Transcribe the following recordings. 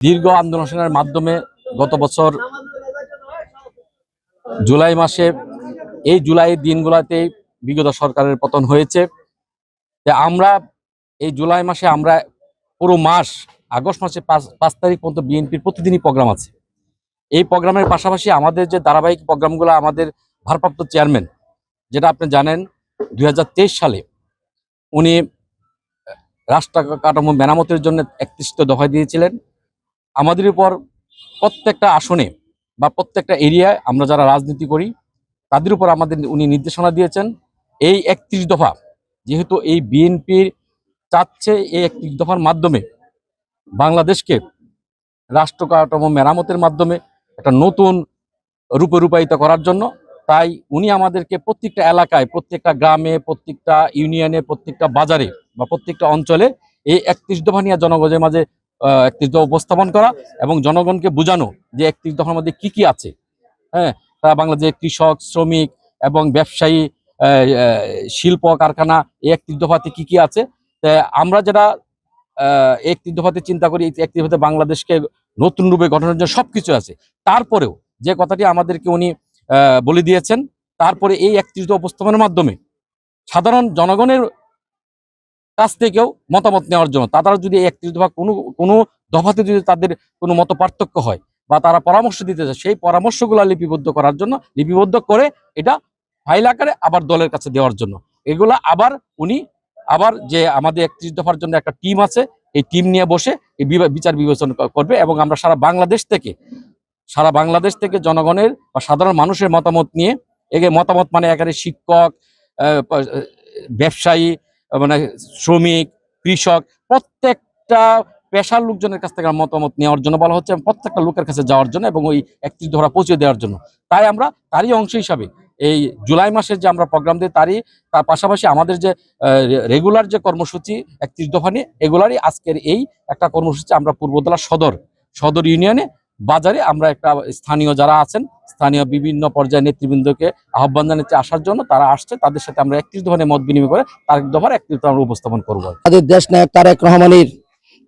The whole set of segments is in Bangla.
দীর্ঘ আন্দোলনের মাধ্যমে গত বছর জুলাই মাসে এই জুলাই দিনগুলোতে বিগত সরকারের পতন হয়েছে। আমরা এই জুলাই মাসে আমরা পুরো মাস আগস্ট মাসে 5 তারিখ পর্যন্ত বিএনপির প্রতিদিনই প্রোগ্রাম আছে। এই প্রোগ্রামের পাশাপাশি আমাদের যে ধারাবাহিক প্রোগ্রামগুলো আমাদের ভারপ্রাপ্ত চেয়ারম্যান, যেটা আপনি জানেন 2023 সালে উনি রাষ্ট্র কাঠামো মেরামতের জন্য 31 দফা দিয়েছিলেন। আমাদের উপর প্রত্যেকটা আসনে বা প্রত্যেকটা এরিয়ায় আমরা যারা রাজনীতি করি তাদের উপর আমাদের উনি নির্দেশনা দিয়েছেন। এই 31 দফা যেহেতু এই বিএনপির চাচ্ছে, এই 31 দফার মাধ্যমে বাংলাদেশকে রাষ্ট্র কাঠামো মেরামতের মাধ্যমে একটা নতুন রূপে রূপায়িত করার জন্য, তাই উনি আমাদেরকে প্রত্যেকটা এলাকায়, প্রত্যেকটা গ্রামে, প্রত্যেকটা ইউনিয়নে, প্রত্যেকটা বাজারে বা প্রত্যেকটা অঞ্চলে এই 31 দফা নিয়ে জনগণের মাঝে 31 দফা উপস্থাপন করা এবং জনগণকে বোঝানো যে 31 দফার মধ্যে কি কি আছে। হ্যাঁ, তারা বাংলাদেশের কৃষক, শ্রমিক এবং ব্যবসায়ী, শিল্প কারখানা এই 31 দফাতে কি কি আছে। আমরা যেটা 31 দফাতে চিন্তা করি, 31 দফাতে বাংলাদেশকে নতুন রূপে গঠনের জন্য সবকিছু আছে। তারপরেও যে কথাটি আমাদেরকে উনি বলে দিয়েছেন, তারপরে এই 31 দফা উপস্থাপনের মাধ্যমে সাধারণ জনগণের কাছ থেকেও মতামত নেওয়ার জন্য, তারা যদি 31 দফা কোনো দফাতে যদি তাদের কোনো মত পার্থক্য হয় বা তারা পরামর্শ দিতে চায়, সেই পরামর্শগুলো লিপিবদ্ধ করার জন্য, লিপিবদ্ধ করে এটা ফাইল আকারে আবার দলের কাছে দেওয়ার জন্য, এগুলা আবার উনি যে আমাদের 31 দফার জন্য একটা টিম আছে, এই টিম নিয়ে বসে এই বিচার বিবেচনা করবে এবং আমরা সারা বাংলাদেশ থেকে জনগণের বা সাধারণ মানুষের মতামত নিয়ে, মতামত মানে একেবারে শিক্ষক, ব্যবসায়ী, মানে শ্রমিক, কৃষক, প্রত্যেকটা পেশার লোকজনের কাছ থেকে মতামত নেওয়ার জন্য বলা হচ্ছে, প্রত্যেকটা লোকের কাছে যাওয়ার জন্য এবং ওই 31 দফা পৌঁছে দেওয়ার জন্য। তাই আমরা তারই অংশ হিসাবে এই জুলাই মাসের যে আমরা প্রোগ্রাম দিই তার পাশাপাশি আমাদের যে রেগুলার যে কর্মসূচি 31 দফা নিয়ে, এগুলারই আজকের এই একটা কর্মসূচি আমরা পূর্বতলা সদর ইউনিয়নে বাজারে আমরা একটা স্থানীয় যারা আছেন, স্থানীয় বিভিন্ন পর্যায়ের নেতৃবৃন্দকে আহ্বান জানাতে আসার জন্য, তারা আসছে, তাদের সাথে আমরা 31 দফা নিয়ে মত বিনিময় করে তারেক দফার 31 দফা আমরা উপস্থাপন করবো। আমাদের দেশ নায়ক তারেক রহমানের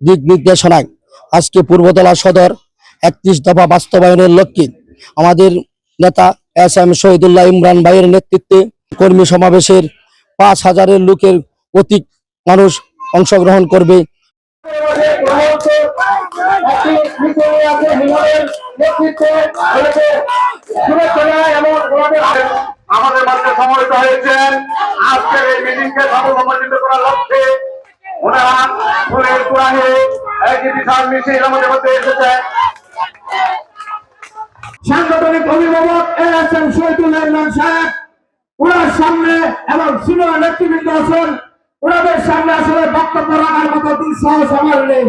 দিক নির্দেশনায় আজকে পূর্বতলা সদর 31 দফা বাস্তবায়নের লক্ষ্যে আমাদের নেতা এস.এম. শহীদুল্লাহ ইমরান ভাইয়ের নেতৃত্বে কর্মী সমাবেশের 5,000-এর লোকের অধিক মানুষ অংশগ্রহণ করবে। আমাদের মাঝে সমবেত হয়েছেন আজকের এই মিটিংকে সফলমণ্ডিত করার লক্ষ্যে ওনারা ফুলের কুড়াহে একটি বিশাল মিছিল আমাদের মধ্যে এসেছে। সাংগঠনিক অভিভাবক এস.এম. শহীদুল্লাহ ইমরান সাহেব, ওনার সামনে এবং সিনিয়র নেতৃবৃন্দ আছেন, ওনাদের সামনে আসলে বক্তব্য রাখার মতো দুঃসাহস আমার নেই,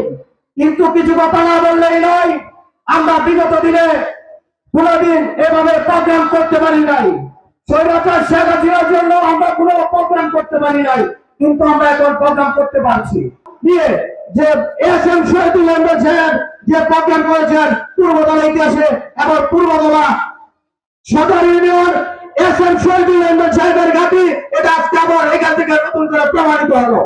কিন্তু কিছু কথা না বললেই নয়। আমরা বিগত দিনে কোনদিন এভাবে প্রোগ্রাম করতে পারি নাই, স্বৈরাচার শেখ হাসিনার জন্য আমরা কোনো প্রোগ্রাম করতে পারি নাই, কিন্তু আমরা এখন প্রোগ্রাম করতে পারছি। দিয়ে যে এস.এম. শহীদুল্লাহ ইমরান সাহেব যে প্রোগ্রাম করেছেন পূর্বতলা ইতিহাসে এবং পূর্বতলা সদর ইউনিয়ন এস.এম. শহীদুল্লাহ ইমরান সাহেবের ঘাঁটি, এটা আজকে আবার এখান থেকে নতুন করে প্রমাণিত হলো।